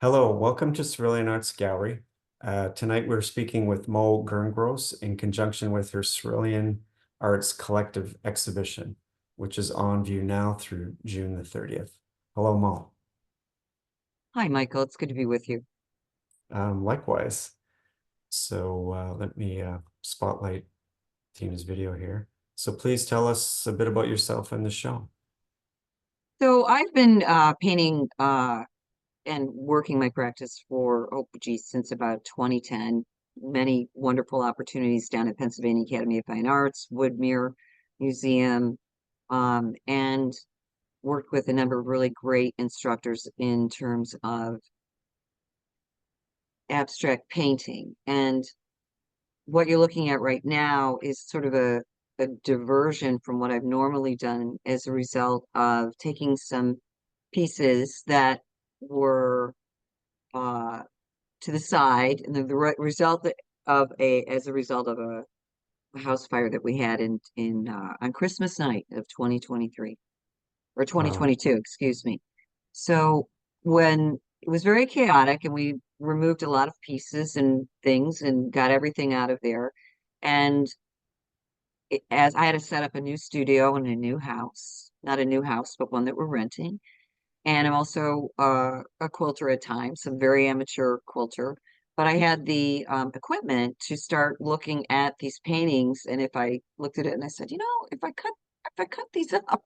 Hello, welcome to Cerulean Arts Gallery. Tonight we're speaking with Mo Gerngross in conjunction with her Cerulean Arts Collective Exhibition, which is on view now through June the 30th. Hello, Mo. Hi, Michael. It's good to be with you. Likewise. So let me spotlight Tina's video here. So please tell us a bit about yourself and the show. So I've been painting and working my practice for, oh, geez, since about 2010. Many wonderful opportunities down at Pennsylvania Academy of Fine Arts, Woodmere Museum, and worked with a number of really great instructors in terms of abstract painting. And what you're looking at right now is sort of a diversion from what I've normally done as a result of taking some pieces that were uh, to the side, and result of as a result of a house fire that we had in on Christmas night of 2023 or Wow. 2022, excuse me. So when it was very chaotic, and we removed a lot of pieces and things and got everything out of there, and as I had to set up a new studio in a new house, not a new house, but one that we're renting. And I'm also a quilter at times, some very amateur quilter. But I had the equipment to start looking at these paintings. And if I looked at it and I said, if I cut these up,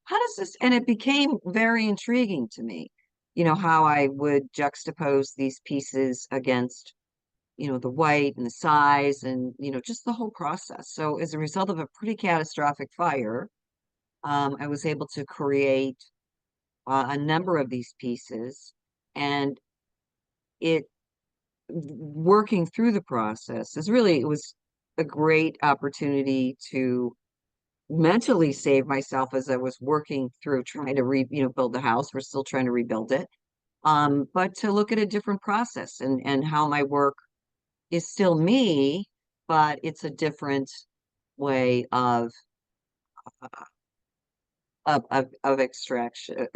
how does this? And it became very intriguing to me, how I would juxtapose these pieces against, the white and the size and, just the whole process. So as a result of a pretty catastrophic fire, I was able to create a number of these pieces, and it working through the process it was a great opportunity to mentally save myself as I was working through trying to build the house. We're still trying to rebuild it. But to look at a different process and how my work is still me, but it's a different way of extraction,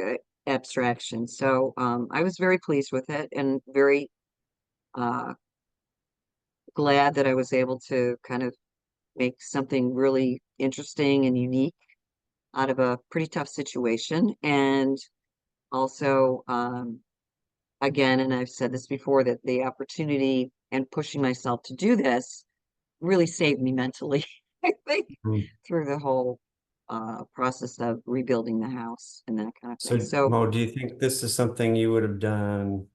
abstraction. So I was very pleased with it and very uh, glad that I was able to kind of make something really interesting and unique out of a pretty tough situation. And also, again, and I've said this before, that the opportunity and pushing myself to do this really saved me mentally, I think, Mm. through the whole process of rebuilding the house and that kind of thing. So So, Mo, do you think this is something you would have done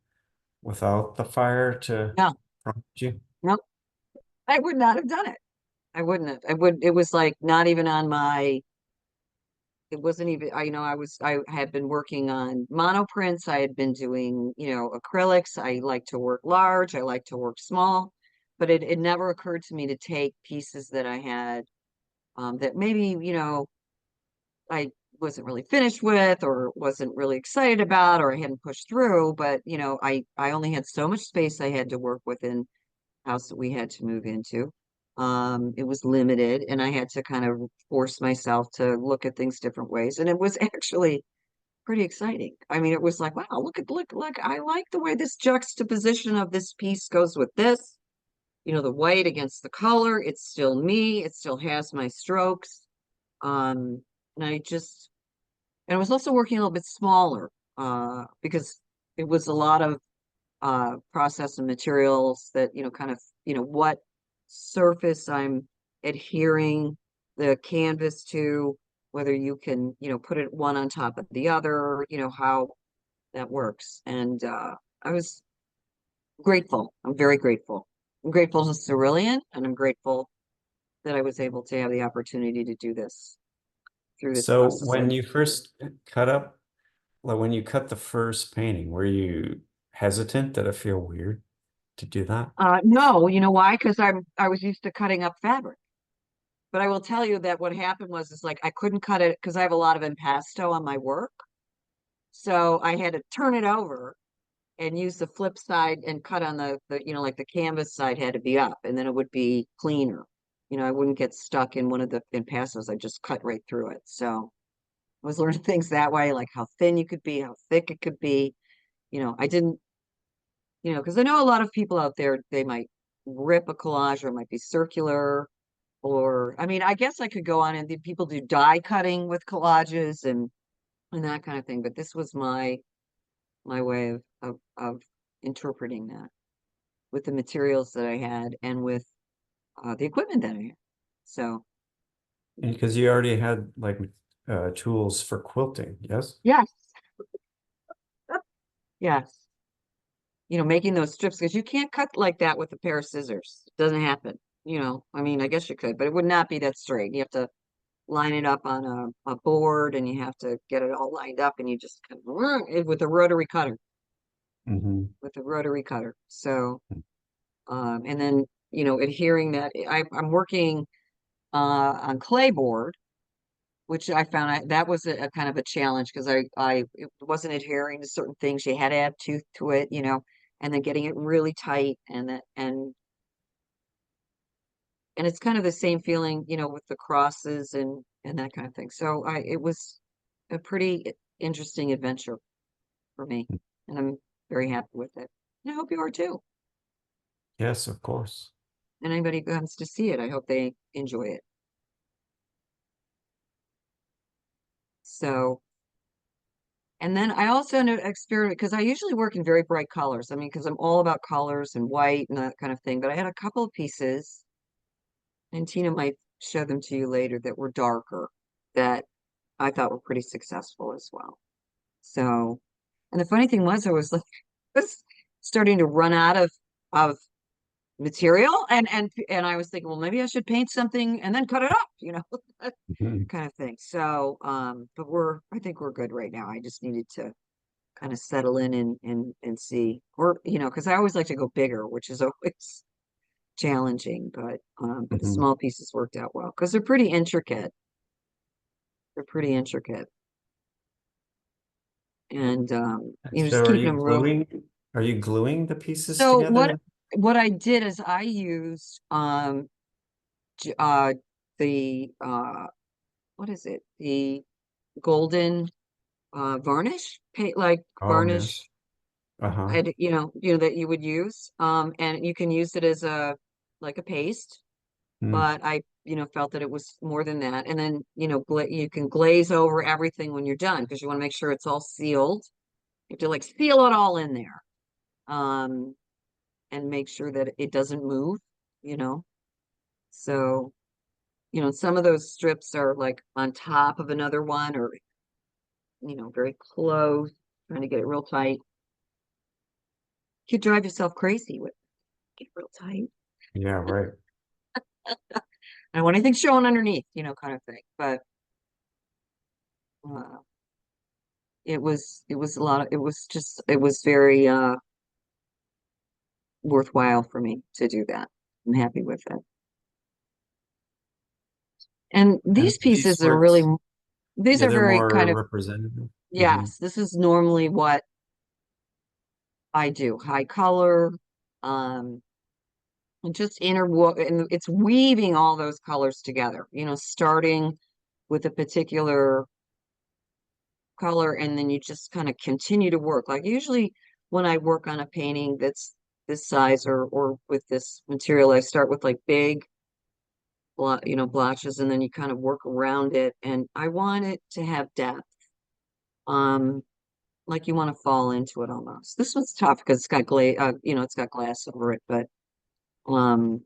without the fire to no, prompt you? no, I would not have done it. I wouldn't have. It was like not even on my, it wasn't even, I had been working on monoprints. I had been doing, acrylics. I like to work large. I like to work small, but it never occurred to me to take pieces that I had, that maybe, I wasn't really finished with or wasn't really excited about or I hadn't pushed through, but, I only had so much space I had to work within house that we had to move into. It was limited, and I had to kind of force myself to look at things different ways. And it was actually pretty exciting. I mean, it was like, wow, look, I like the way this juxtaposition of this piece goes with this, the white against the color. It's still me, it still has my strokes. And I was also working a little bit smaller, because it was a lot of process and materials that, kind of, what surface I'm adhering the canvas to, whether you can, put it one on top of the other, how that works. And I was grateful. I'm very grateful. I'm grateful to Cerulean, and I'm grateful that I was able to have the opportunity to do this through this So process. when you first cut up, like when you cut the first painting, were you hesitant? Did it feel weird to do that? No, you know why? Because I was used to cutting up fabric. But I will tell you that what happened was is like I couldn't cut it because I have a lot of impasto on my work. So I had to turn it over and use the flip side and cut on like the canvas side had to be up, and then it would be cleaner. I wouldn't get stuck in one of the impastos. I just cut right through it. So I was learning things that way, like how thin you could be, how thick it could be. I didn't because I know a lot of people out there, they might rip a collage or it might be circular, or I mean, I guess I could go on and people do die cutting with collages and that kind of thing, but this was my way of interpreting that with the materials that I had and with the equipment that I had. So Because you already had like tools for quilting, yes? yes, yes, making those strips because you can't cut like that with a pair of scissors. It doesn't happen. I mean, I guess you could, but it would not be that straight. You have to line it up on a board and you have to get it all lined up and you just kind of with a rotary cutter, Hmm. with a rotary cutter. So, and then, adhering that I'm working on clay board, which I found that was a kind of a challenge because it wasn't adhering to certain things. You had to add tooth to it, and then getting it really tight and it's kind of the same feeling, with the crosses and that kind of thing. So it was a pretty interesting adventure for me, and I'm very happy with it. And I hope you are too. Yes, of course. And anybody who comes to see it, I hope they enjoy it. So, and then I also experiment because I usually work in very bright colors. I mean, because I'm all about colors and white and that kind of thing. But I had a couple of pieces, and Tina might show them to you later that were darker that I thought were pretty successful as well. So, and the funny thing was, I was like, was starting to run out of material, and I was thinking, well, maybe I should paint something and then cut it up, Mhm. kind of thing. So, but I think we're good right now. I just needed to kind of settle in and see, or because I always like to go bigger, which is always challenging, but the Mhm. small pieces worked out well because they're pretty intricate. They're pretty intricate, and just So keeping them real. are you gluing the pieces So together? what I did is I used j- uh the what is it? The golden varnish, paint like Oh, varnish, yes. Uh-huh. and that you would use. And you can use it as a like a paste, Mm. but I felt that it was more than that. And then you can glaze over everything when you're done because you want to make sure it's all sealed. You have to like seal it all in there. Um, and make sure that it doesn't move, you know. So, some of those strips are like on top of another one or, very close, trying to get it real tight. You could drive yourself crazy with get real tight. Yeah, right. I don't want anything showing underneath, kind of thing. But uh, it was a lot of, it was very worthwhile for me to do that. I'm happy with it. And And these these pieces are really, these yeah, are they're very more kind of, representative. Hmm. yes, this is normally what I do high color, um, and just and it's weaving all those colors together, starting with a particular color, and then you just kind of continue to work. Like usually when I work on a painting that's this size or with this material, I start with like big, blotches, and then you kind of work around it. And I want it to have depth. Um, like you want to fall into it almost. This one's tough because it's got it's got glass over it, but Um,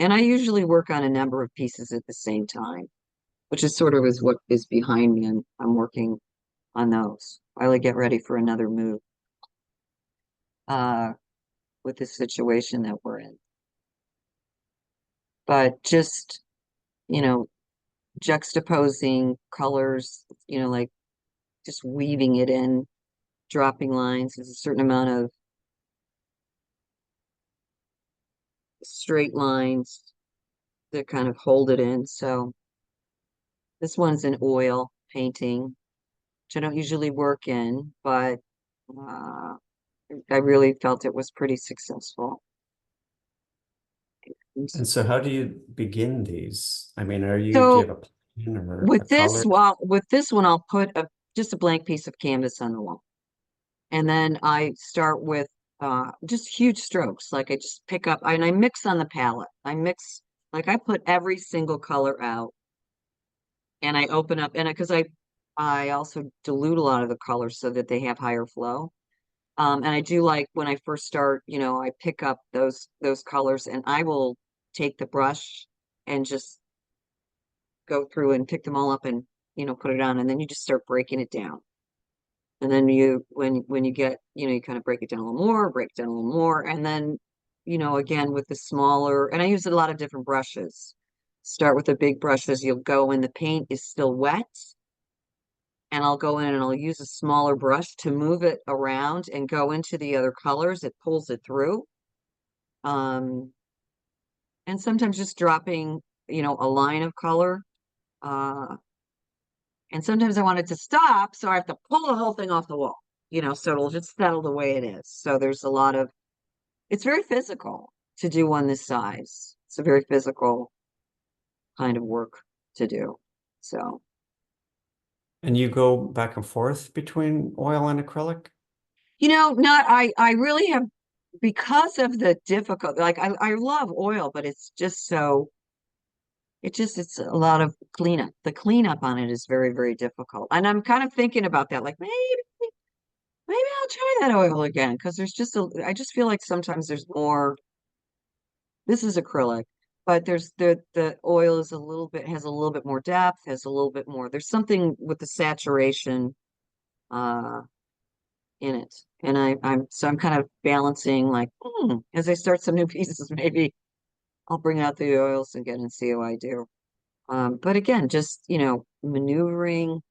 and I usually work on a number of pieces at the same time, which is sort of is what is behind me, and I'm working on those while I get ready for another move uh with the situation that we're in. But just, you know, juxtaposing colors, like just weaving it in, dropping lines. There's a certain amount of straight lines that kind of hold it in. So this one's an oil painting, which I don't usually work in, but uh I really felt it was pretty successful. And And so how do you begin these? I mean, do you so have a plan or a color? with this one, I'll put just a blank piece of canvas on the wall. And then I start with just huge strokes. Like I just pick up and I mix on the palette. I mix, like I put every single color out and I open up and because I also dilute a lot of the colors so that they have higher flow. And I do like when I first start, I pick up those colors and I will take the brush and just go through and pick them all up and put it on, and then you just start breaking it down. And then when you get, you kind of break it down a little more, break it down a little more, and then again with the smaller, and I use a lot of different brushes. Start with the big brushes. You'll go in, the paint is still wet, and I'll go in and I'll use a smaller brush to move it around and go into the other colors. It pulls it through. Um, and sometimes just dropping, a line of color. Uh, and sometimes I want it to stop, so I have to pull the whole thing off the wall, so it'll just settle the way it is. So there's a lot of, it's very physical to do one this size. It's a very physical kind of work to do. So, And you go back and forth between oil and acrylic? not, I really have, because of the difficult, like I love oil, but it's just so, it's a lot of cleanup. The cleanup on it is very, very difficult. And I'm kind of thinking about that, like maybe I'll try that oil again because I just feel like sometimes there's more. This is acrylic, but there's the oil is has a little bit more depth, has a little bit more. There's something with the saturation uh in it. And I'm kind of balancing like, as I start some new pieces, maybe I'll bring out the oils again and see how I do. But again, just maneuvering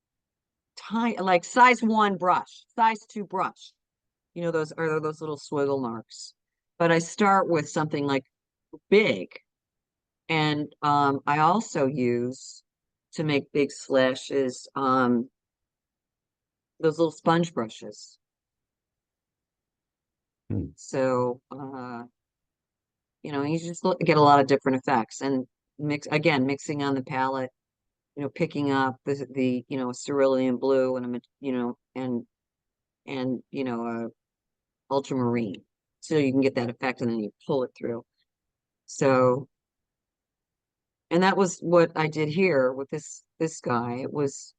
time, like size 1 brush, size 2 brush. Those little swiggle marks. But I start with something like big. And I also use to make big slashes, those little sponge brushes. Hmm. So you just get a lot of different effects and mixing on the palette, picking up the cerulean blue and a ultramarine, so you can get that effect and then you pull it through. So, and that was what I did here with this guy. It was,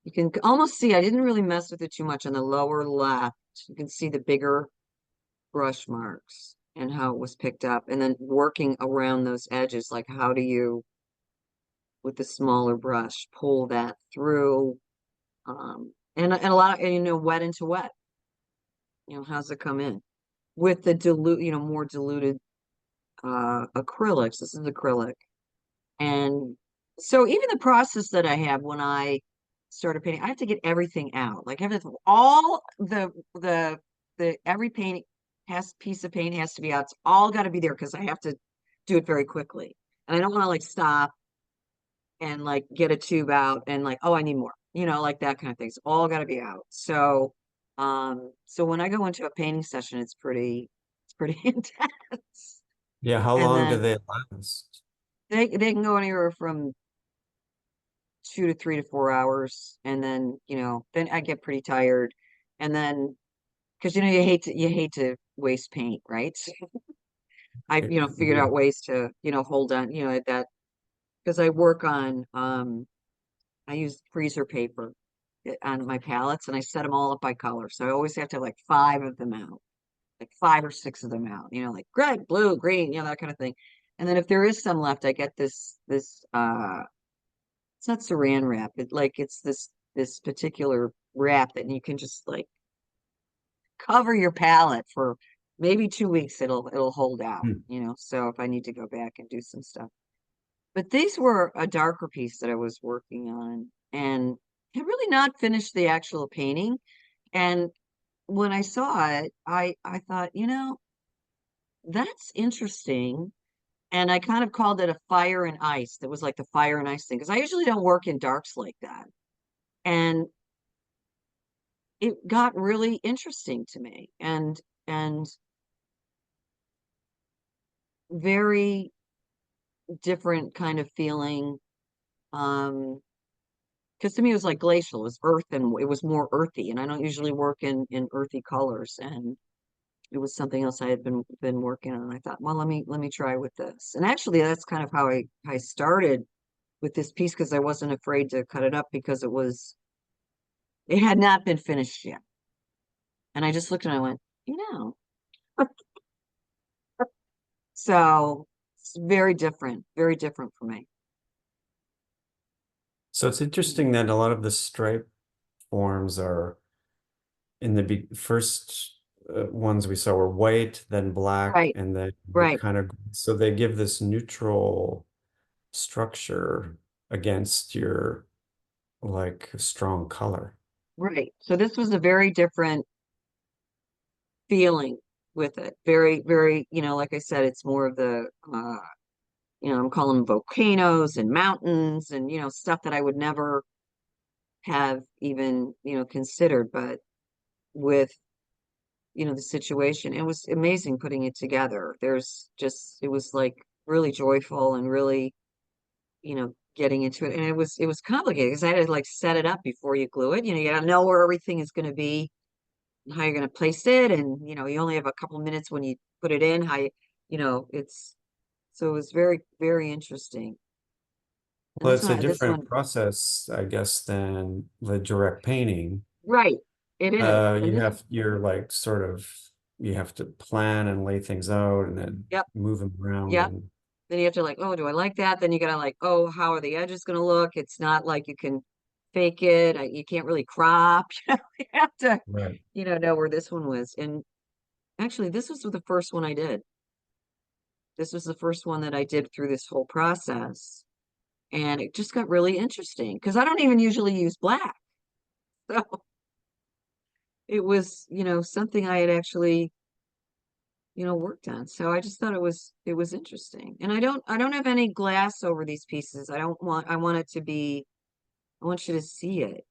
you can almost see I didn't really mess with it too much on the lower left. You can see the bigger brush marks and how it was picked up, and then working around those edges, like how do you, with the smaller brush, pull that through. And a lot of, wet into wet. How's it come in? With the more diluted acrylics. This is acrylic. And so even the process that I have when I started painting, I have to get everything out. Like everything, all every piece of paint has to be out. It's all got to be there because I have to do it very quickly. And I don't want to like stop and like get a tube out and like, oh, I need more, like that kind of thing. It's all got to be out. So when I go into a painting session, it's pretty intense. Yeah, how And long do then they last? they can go anywhere from 2 to 3 to 4 hours, and then I get pretty tired, and then because you hate to waste paint, right? I figured Yeah. out ways to hold on, that because I work on I use freezer paper on my palettes, and I set them all up by color, so I always have to have like 5 of them out, like 5 or 6 of them out, like red, blue, green, that kind of thing. And then if there is some left, I get this it's not saran wrap. It's this particular wrap that you can just like cover your palette for maybe 2 weeks. It'll hold out, Hmm. So if I need to go back and do some stuff. But these were a darker piece that I was working on and had really not finished the actual painting. And when I saw it, I thought, that's interesting. And I kind of called it a fire and ice. That was like the fire and ice thing because I usually don't work in darks like that. And it got really interesting to me and very different kind of feeling. Because to me it was like glacial, it was earth and it was more earthy, and I don't usually work in earthy colors. it was something else I had been working on. I thought, well, let me try with this. And actually, that's kind of how I started with this piece because I wasn't afraid to cut it up because it had not been finished yet. And I just looked and I went, you know, so it's very different for me. So it's interesting that a lot of the stripe forms are in the first ones we saw were white, then black, Right, and then right, kind of, so they give this neutral structure against your like strong color. right. So this was a very different feeling with it. Very, very, like I said, it's more of the I'm calling them volcanoes and mountains and stuff that I would never have even, considered, but with the situation, it was amazing putting it together. It was like really joyful and really, getting into it. And it was complicated because I had to like set it up before you glue it. You gotta know where everything is going to be and how you're going to place it. And, you only have a couple minutes when you put it in, it's, so it was very, very interesting. And Well, this it's a one, different process, I guess, than the direct painting. right, it is. And You're like sort of, you have to plan and lay things out and then yep, move them around yep. and Then you have to like, oh, do I like that? Then you gotta like, oh, how are the edges gonna look? It's not like you can fake it. You can't really crop. You have to, right. know where this one was. And actually, this was the first one I did. This was the first one that I did through this whole process. And it just got really interesting because I don't even usually use black. So it was, something I had actually, worked on. So I just thought it was interesting. And I don't have any glass over these pieces. I want it to be, I want you to see it.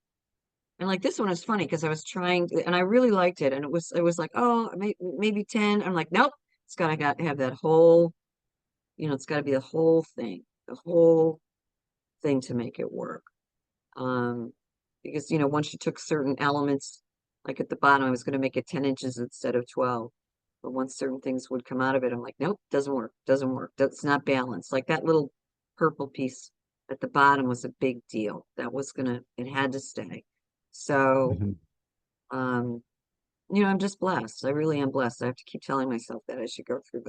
And like this one is funny because I was trying to, and I really liked it. And it was like, oh, maybe 10. I'm like, nope, it's got to have that whole, it's got to be the whole thing to make it work. Um, because once you took certain elements, like at the bottom, I was going to make it 10 inches instead of 12. But once certain things would come out of it, I'm like, nope, doesn't work. That's not balanced. Like that little purple piece at the bottom was a big deal. It had to stay. So, Mhm. um, I'm just blessed. I really am blessed. I have to keep telling myself that I should go through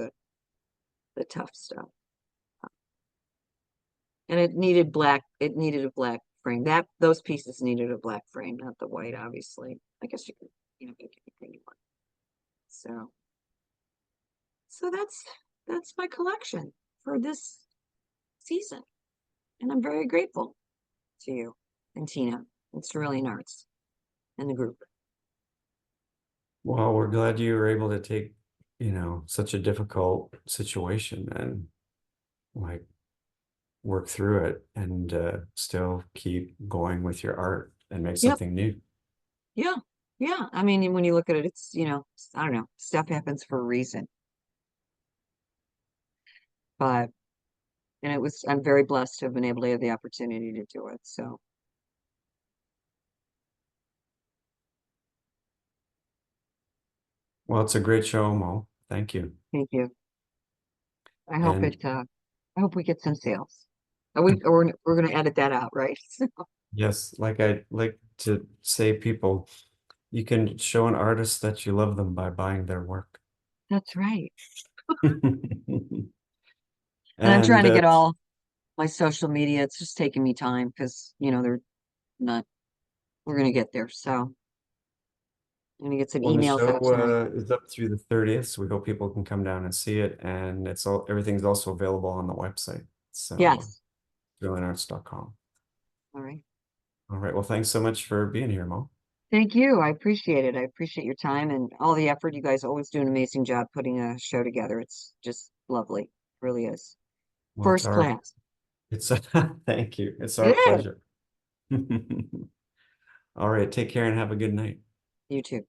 the tough stuff. And it needed a black frame. Those pieces needed a black frame, not the white, obviously. I guess you could, make anything you want. So that's my collection for this season. And I'm very grateful to you and Tina and Cerulean Arts and the group. Well, we're glad you were able to take, such a difficult situation and like work through it and still keep going with your art and make Yep. something new. Yeah. Yeah. I mean, when you look at it, it's, I don't know, stuff happens for a reason. But I'm very blessed to have been able to have the opportunity to do it. So Well, it's a great show, Mo. Thank you. thank you. And I hope we get some sales. We're gonna edit that out, right? yes, like I like to say, people, you can show an artist that you love them by buying their work. That's right. And I'm trying And to get all my social media. It's just taking me time because, they're not, we're gonna get there. So I'm gonna get some well, the emails show out tonight. is up through the 30th, so we hope people can come down and see it. And everything's also available on the website. So Yes. ceruleanarts.com. All right. All right. Well, thanks so much for being here, Mo. Thank you. I appreciate it. I appreciate your time and all the effort. You guys always do an amazing job putting a show together. It's just lovely. It really is. Well, First class. it's thank you. It's It our is. pleasure. All right. Take care and have a good night. You too.